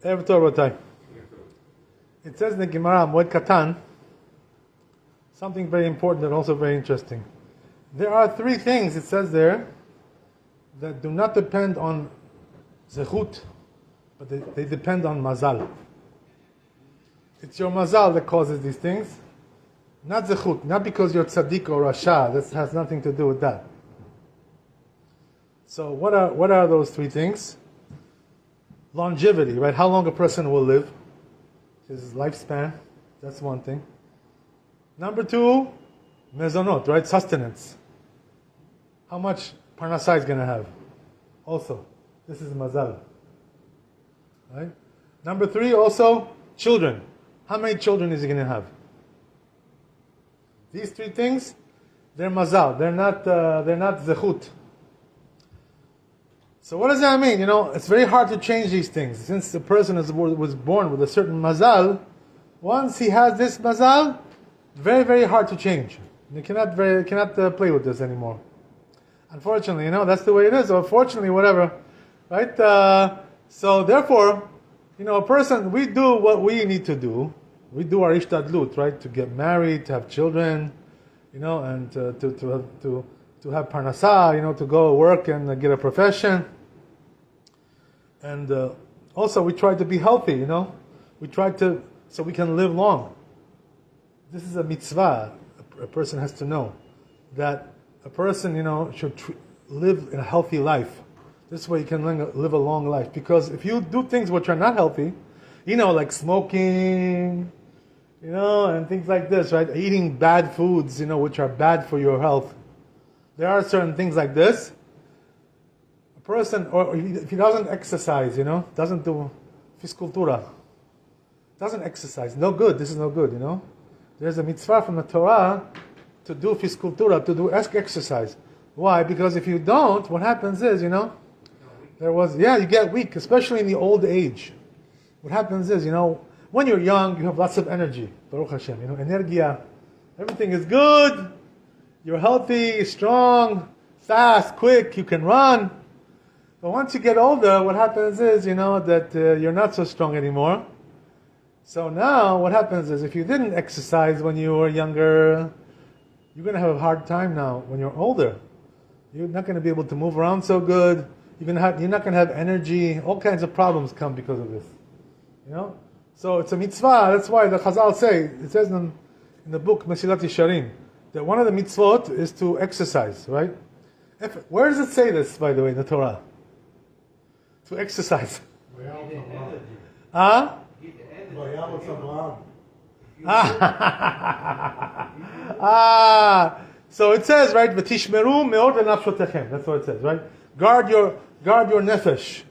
Erev Tov, Rabotai. It says in the Gemara, Moed Katan, something very important and also very interesting. There are three things, it says there, that do not depend on zechut, but they depend on mazal. It's your mazal that causes these things, not zechut, not because you're tzaddik or rasha. That has nothing to do with that. So what are those three things? Longevity, right? How long a person will live, his lifespan. That's one thing. Number two, mezonot, right? Sustenance. How much parnasah is going to have? Also, this is mazal. Right? Number three, also, children. How many children is he going to have? These three things, they're mazal. They're not zechut. So what does that mean? It's very hard to change these things. Since the person was born with a certain mazal, once he has this mazal, very, very hard to change. You cannot play with this anymore. Unfortunately, that's the way it is. Or fortunately, whatever, right? So therefore, a person, we do what we need to do. We do our ishtadlut, right? To get married, to have children, and to have parnasah, to go work and get a profession. And also we try to be healthy, We try to, so we can live long. This is a mitzvah. A person has to know that a person, should live a healthy life. This way you can live a long life. Because if you do things which are not healthy, like smoking, and things like this, right? Eating bad foods, which are bad for your health. There are certain things like this. A person, or if he doesn't exercise, doesn't do fiskultura, doesn't exercise, no good, this is no good, There's a mitzvah from the Torah to do fiskultura, to do exercise. Why? Because if you don't, what happens is, you get weak, especially in the old age. What happens is, when you're young, you have lots of energy. Baruch Hashem, energia, everything is good. You're healthy, strong, fast, quick, you can run. But once you get older, what happens is, that you're not so strong anymore. So now, what happens is, if you didn't exercise when you were younger, you're going to have a hard time now when you're older. You're not going to be able to move around so good. You're not going to have energy. All kinds of problems come because of this. So it's a mitzvah. That's why the Chazal say, it says in the book Mesilat Yesharim, that one of the mitzvot is to exercise, right? Where does it say this, by the way, in the Torah? To exercise. Huh? So it says, right? V'tishmeru me'od lenafshotechem. That's what it says, right? Guard your nefesh.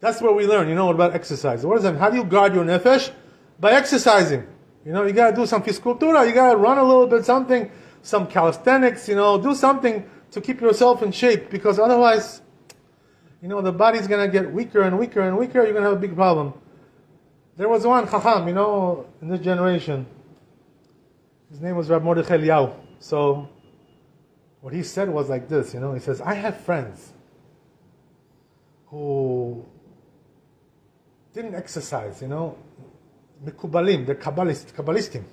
That's where we learn, about exercise. What is that? How do you guard your nefesh? By exercising. You got to do some fiskultura. You got to run a little bit, something, some calisthenics. Do something to keep yourself in shape, because otherwise, the body's going to get weaker and weaker and weaker. You're going to have a big problem. There was one Chacham, in this generation. His name was Rabbi Mordechai Eliyahu. So, what he said was like this, he says, I have friends who didn't exercise, Mekubalim, they're Kabbalistim.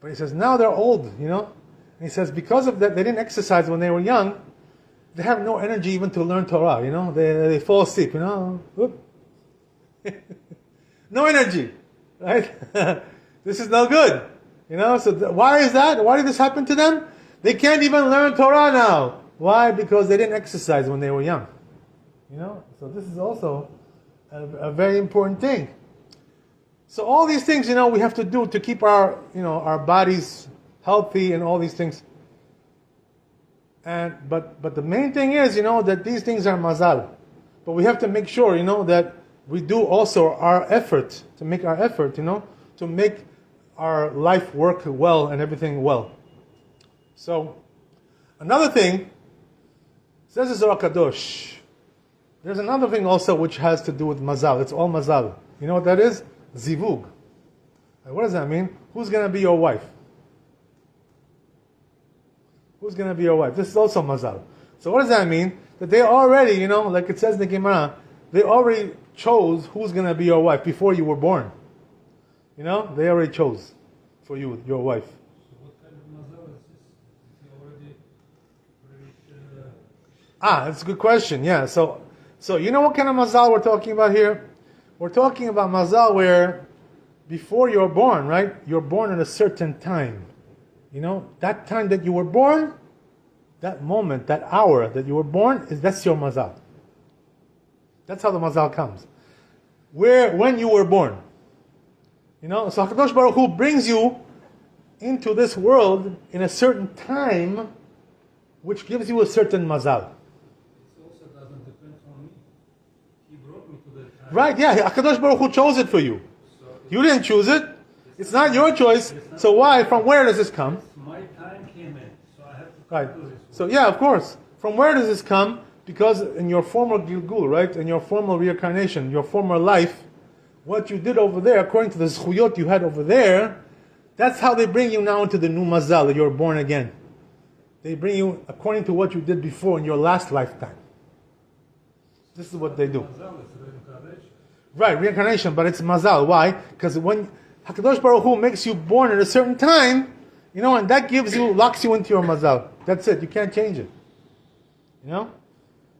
But he says, now they're old, And he says, because of that, they didn't exercise when they were young, they have no energy even to learn Torah, They fall asleep, No energy, right? This is no good, So why is that? Why did this happen to them? They can't even learn Torah now. Why? Because they didn't exercise when they were young. So this is also a very important thing. So all these things, we have to do to keep our bodies healthy and all these things. But the main thing is, that these things are mazal. But we have to make sure, that we do also our effort, to make our life work well and everything well. So, another thing, says the Zohar Kadosh, there's another thing also which has to do with mazal. It's all mazal. You know what that is? Zivug. What does that mean? Who's going to be your wife? Who's going to be your wife? This is also mazal. So what does that mean? That they already, like it says in the Gemara, they already chose who's going to be your wife before you were born. You know, they already chose for you, your wife. So what kind of mazal is this? If you already That's a good question. Yeah. So you know what kind of mazal we're talking about here? We're talking about mazal where before you're born, right? You're born at a certain time. You know, that time that you were born, that moment, that hour that you were born, that's your mazal. That's how the mazal comes. When you were born. You know, so HaKadosh Baruch Hu brings you into this world in a certain time, which gives you a certain mazal. it also doesn't depend on me. He brought me to that time. Right, yeah, HaKadosh Baruch Hu chose it for you. So You didn't choose it. It's not your choice. So why? From where does this come? my time came in, so I have to Right. come to this. So yeah, of course. From where does this come? Because in your former Gilgul, right, in your former reincarnation, your former life, what you did over there, according to the zchuyot you had over there, that's how they bring you now into the new mazal, that you're born again. They bring you according to what you did before in your last lifetime. This is what they do. Mazal is reincarnation. Right, reincarnation, but it's mazal. Why? Because when HaKadosh Baruch Hu makes you born at a certain time, you know, and that gives you, locks you into your mazal. That's it. You can't change it. You know?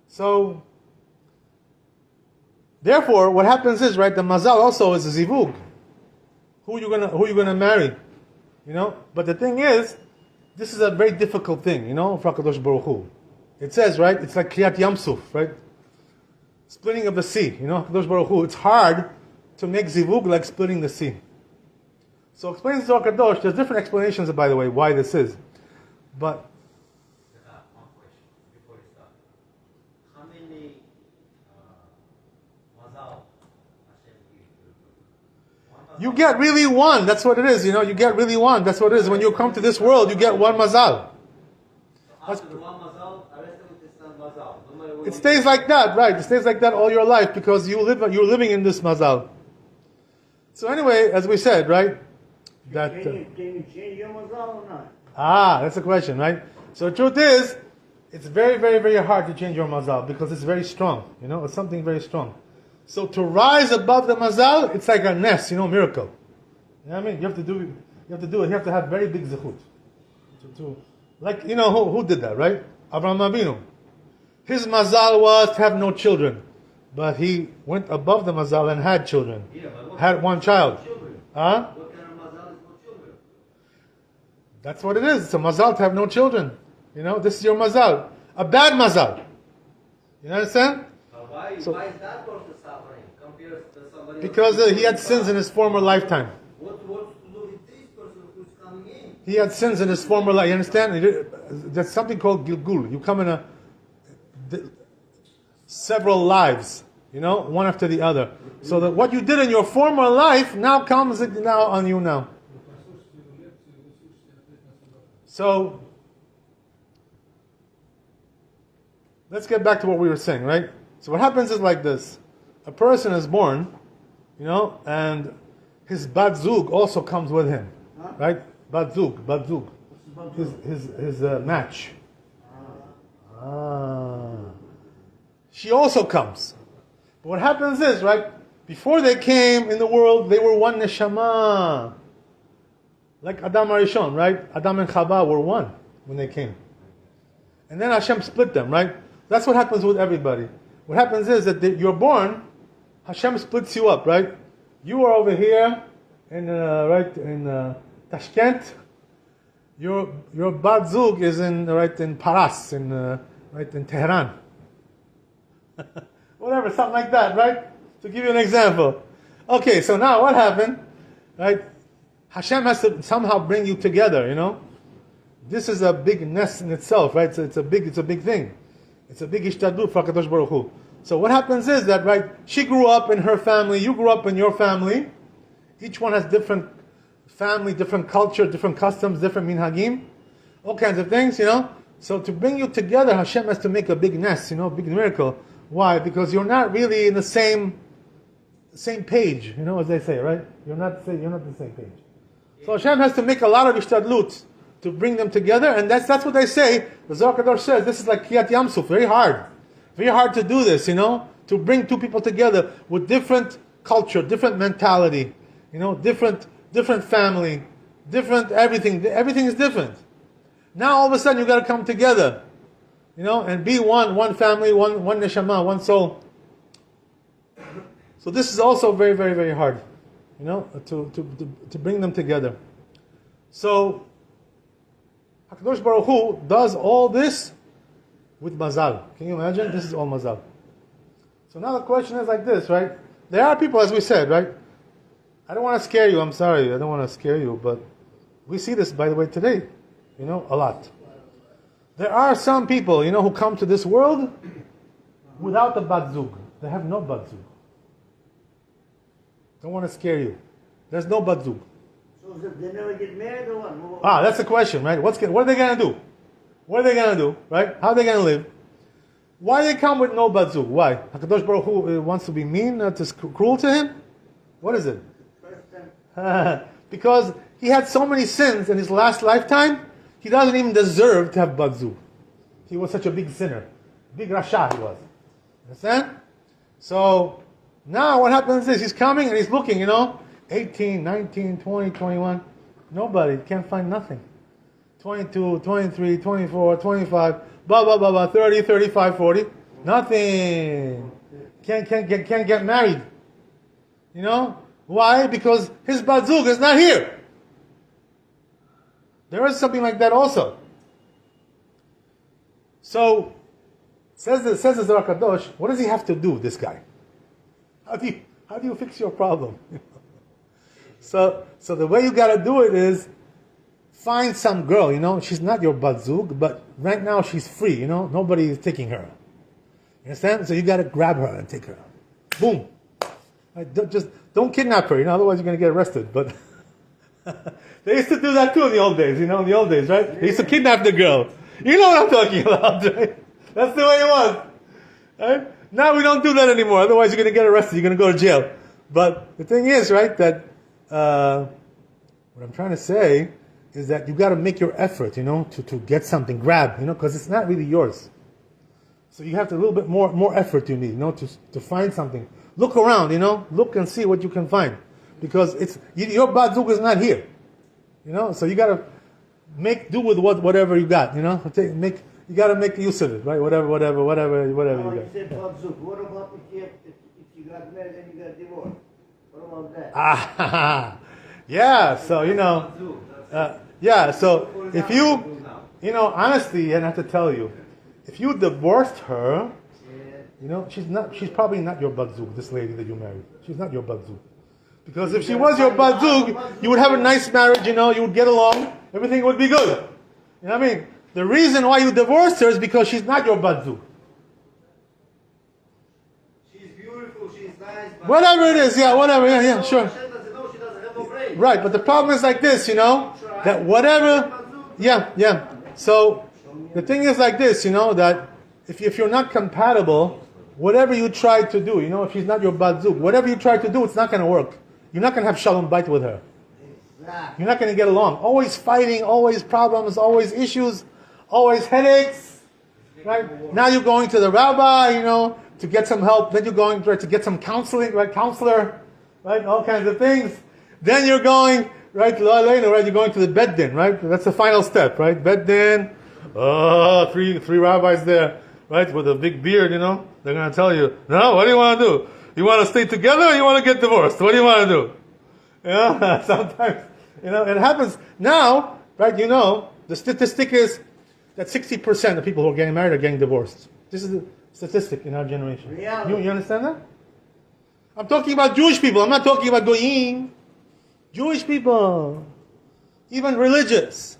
So, therefore, what happens is, right, the mazal also is a zivug. Who you gonna marry? You know? But the thing is, this is a very difficult thing, you know, for HaKadosh Baruch Hu. It says, right, it's like Kriyat Yamsuf, right? Splitting of the sea, you know, HaKadosh Baruch Hu. It's hard to make zivug like splitting the sea. So explains to HaKadosh, there's different explanations, by the way, why this is. But One question before you start. How many mazal Hashem gives you? you get really one, that's what it is, you know, you get really one, that's what it is. When you come to this world, you get one mazal. After one mazal, the rest of it is not mazal. No matter what It stays like that, right? It stays like that all your life because you're living in this mazal. So anyway, as we said, right? That Can you change your mazal or not? that's the question, right? So the truth is, it's very, very, very hard to change your mazal because it's very strong. You know, it's something very strong. So to rise above the mazal, it's like a nest, you know, miracle. You know what I mean? You have to do it. You have to have very big zechut. Like, you know, who did that, right? Avraham Avinu. His mazal was to have no children, but he went above the mazal and had children. Had one child. Huh? What kind of mazal is for children? That's what it is. It's a mazal to have no children. You know, this is your mazal. A bad mazal. You understand? Why is that person suffering compared to somebody Because else? he had sins in his former lifetime. What's to do with this person who's coming in? He had sins in his former life. You understand? There's something called Gilgul. You come in several lives, you know, one after the other. So that what you did in your former life now comes now on you now. So let's get back to what we were saying, right? So what happens is like this. A person is born, you know, and his bat zug also comes with him. Right? Bat zug. His match. She also comes. But what happens is, right, before they came in the world, they were one neshama. Like Adam Arishon, right? Adam and Chava were one when they came. And then Hashem split them, right? That's what happens with everybody. What happens is that you're born, Hashem splits you up, right? You are over here in Tashkent. Your bat zug is in Paras, in Tehran. Whatever, something like that, right? To give you an example. Okay, so now what happened? Right? Hashem has to somehow bring you together, you know? This is a big nest in itself, right? So it's a big thing. It's a big ishtadlut for HaKadosh Baruch Hu. So what happens is that, right, she grew up in her family, you grew up in your family. Each one has different family, different culture, different customs, different minhagim, all kinds of things, you know? So to bring you together, Hashem has to make a big nest, you know, big miracle. Why? Because you're not really in the same page, you know, as they say, right? You're not the same page. So Hashem has to make a lot of ishtadlut to bring them together, and that's what they say. The Zohar Kadosh says this is like Kriyat Yamsuf, very hard to do this, you know, to bring two people together with different culture, different mentality, different family, different everything. Everything is different. Now all of a sudden you got to come together, and be one family, one neshama, one soul. So this is also very, very, very hard, to bring them together. So HaKadosh Baruch Hu does all this with Mazal. Can you imagine? This is all Mazal. So now the question is like this, right? There are people, as we said, right? I don't want to scare you, I'm sorry, I don't want to scare you, but we see this, by the way, today, a lot. There are some people, who come to this world without a bat zug. They have no bat zug. Don't want to scare you. There's no bat zug. So they never get married or what? That's the question, right? What are they going to do? What are they going to do, right? How are they going to live? Why they come with no bat zug? Why? HaKadosh Baruch Hu wants to be mean, cruel to him? What is it? Because he had so many sins in his last lifetime, he doesn't even deserve to have bat zug. He was such a big sinner. Big rasha he was. Understand? So, now what happens is he's coming and he's looking, 18, 19, 20, 21. Nobody. Can't find nothing. 22, 23, 24, 25, 30, 35, 40. Nothing. Can't get married. Why? Because his bat zug is not here. There is something like that also. So, says the Zohar Kadosh, what does he have to do, this guy? How do you fix your problem? So the way you got to do it is find some girl, she's not your bat zug, but right now she's free, nobody is taking her. You understand? So you got to grab her and take her. Boom. Don't kidnap her, otherwise you're going to get arrested. But they used to do that too in the old days, in the old days, right? They used to kidnap the girl. You know what I'm talking about, right? That's the way it was. Right? Now we don't do that anymore, otherwise you're going to get arrested, you're going to go to jail. But the thing is, right, that what I'm trying to say is that you got to make your effort, to get something, grab, because it's not really yours. So you have to a little bit more effort you need, to find something. Look around, look and see what you can find, because your bat zug is not here, So you got to make do with whatever you got, you got to make use of it, right? Whatever you got. You said bat zug. What about if you got married and you got divorced? What about that? Yeah. So So if you, honestly, and I have to tell you, if you divorced her, she's probably not your bat zug, this lady that you married. She's not your bat zug. Because if she was your bat zug, you would have a nice marriage, you would get along, everything would be good. You know what I mean? The reason why you divorced her is because she's not your bat zug. She's beautiful, she's nice. Whatever it is, yeah, sure. Hashem doesn't know, she doesn't have no brain. Right, but the problem is like this, that whatever, yeah. So the thing is like this, that if you're not compatible, whatever you try to do, if she's not your bat zug, whatever you try to do, it's not going to work. You're not going to have shalom bait with her. You're not going to get along. Always fighting, always problems, always issues, always headaches. Right? Now you're going to the rabbi, to get some help. Then you're going to get some counseling, right? Counselor, right? All kinds of things. Then you're going, right? You're going to the bed din, right? That's the final step, right? Bed din. Three rabbis there, right? With a big beard, They're going to tell you, no, what do you want to do? You want to stay together or you want to get divorced? What do you want to do? Sometimes, it happens. Now, right, the statistic is that 60% of people who are getting married are getting divorced. This is the statistic in our generation. You understand that? I'm talking about Jewish people. I'm not talking about goyim. Jewish people. Even religious.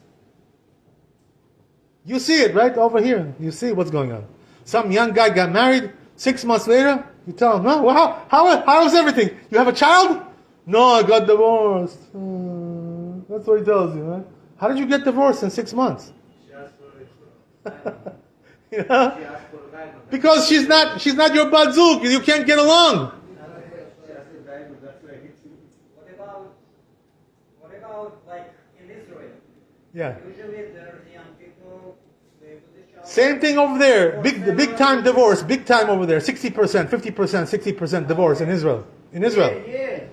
You see it, right, over here. You see what's going on. Some young guy got married. 6 months later, you tell him, no, well, how is everything? You have a child? No, I got divorced. That's what he tells you, right? How did you get divorced in 6 months? She asked for it. She asked for a guy. Because she's not your bat zug. You can't get along. What about like in Israel? Yeah. Usually there's young people, they put the Same thing over there. Big time divorce. Big time over there. 60%, 50%, 60% divorce in Israel. In Israel. Yeah.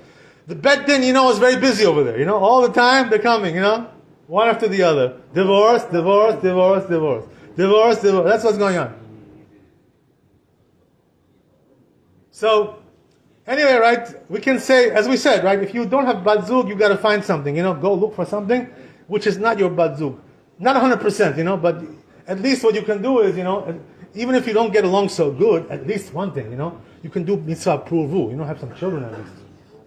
The Bet Din, is very busy over there. All the time they're coming, one after the other. Divorce, divorce, divorce, divorce. Divorce, divorce. That's what's going on. So, anyway, right, we can say, as we said, right, if you don't have Bat Zug, you got to find something, go look for something which is not your Bat Zug. Not 100%, but at least what you can do is, even if you don't get along so good, at least one thing, you can do mitzvah pruvu, have some children at least.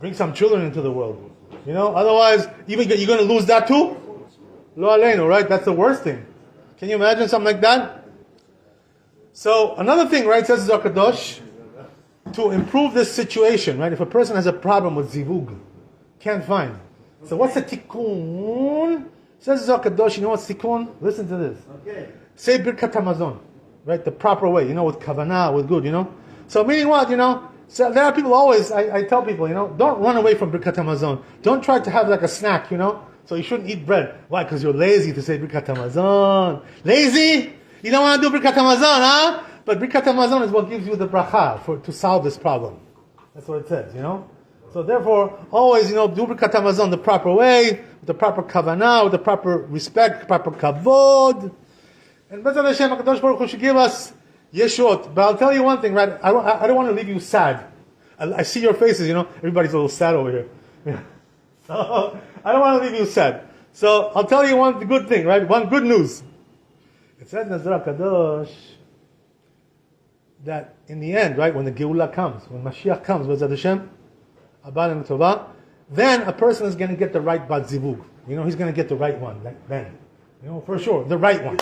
Bring some children into the world. Otherwise, even you're going to lose that too? Lo aleinu, right? That's the worst thing. Can you imagine something like that? So, another thing, right, says Zohar Kadosh, to improve this situation, right? If a person has a problem with zivug, can't find. So what's the tikkun? Says Zohar Kadosh, you know what's tikkun? Listen to this. Okay. Say Birkat HaMazon, right? The proper way, with kavanah, with good, So meaning what, So there are people always, I tell people, don't run away from Birkat HaMazon. Don't try to have like a snack, So you shouldn't eat bread. Why? Because you're lazy to say Birkat HaMazon. Lazy? You don't want to do Birkat HaMazon, huh? But Birkat HaMazon is what gives you the bracha to solve this problem. That's what it says, So therefore, always, do Birkat HaMazon the proper way, with the proper kavanah, with the proper respect, proper kavod. And Bezat Hashem, HaKadosh Baruch Hu should give us yeshut. But I'll tell you one thing, right? I don't want to leave you sad. I see your faces, everybody's a little sad over here. So, I don't want to leave you sad. So, I'll tell you one good thing, right? One good news. It says in the Zohar Kadosh that in the end, right, when the Geula comes, when Mashiach comes, Bezat Hashem, Abba and Tova, then a person is going to get the right Bat Zivug. He's going to get the right one, then. For sure, the right one.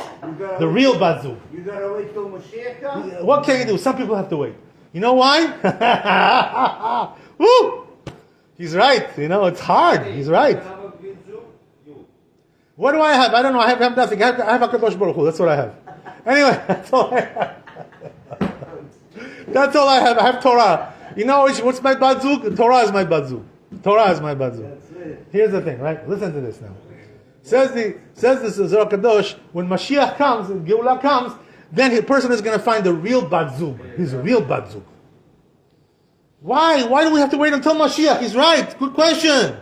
The real Bat Zug. You gotta wait till Mashiach comes? What can you do? Some people have to wait. You know why? Woo! He's right. It's hard. He's right. What do I have? I don't know. I have nothing. I have HaKadosh Baruch Hu. That's what I have. Anyway, that's all I have. That's all I have. I have Torah. What's my Bat Zug? Torah is my Bat Zug. Torah is my Bat Zug. Here's the thing, right? Listen to this now. Says this Zohar Kadosh, when Mashiach comes, when Geula comes, then the person is going to find the real Bat Zug. His real Bat Zug. Why? Why do we have to wait until Mashiach? He's right. Good question.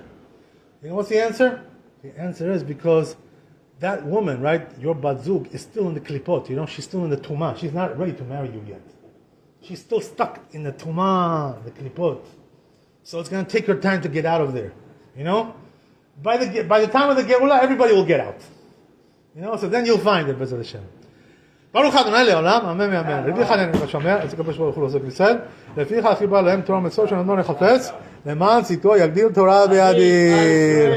You know what's the answer? The answer is because that woman, right, your Bat Zug, is still in the klipot. She's still in the tumah. She's not ready to marry you yet. She's still stuck in the tumah, the klipot. So it's going to take her time to get out of there. By the time of the Geula, everybody will get out. So then you'll find it, Bezat Hashem. ברוך ה' לעולם, אמן ואמן. רבי חנן בשומר, אצל הקדוש ברוך הוא לעשות ישראל, לפיכך חיבר להם תורה ומצוות שנתנו לחפש, למען צדקו יגדיל תורה ויאדיר.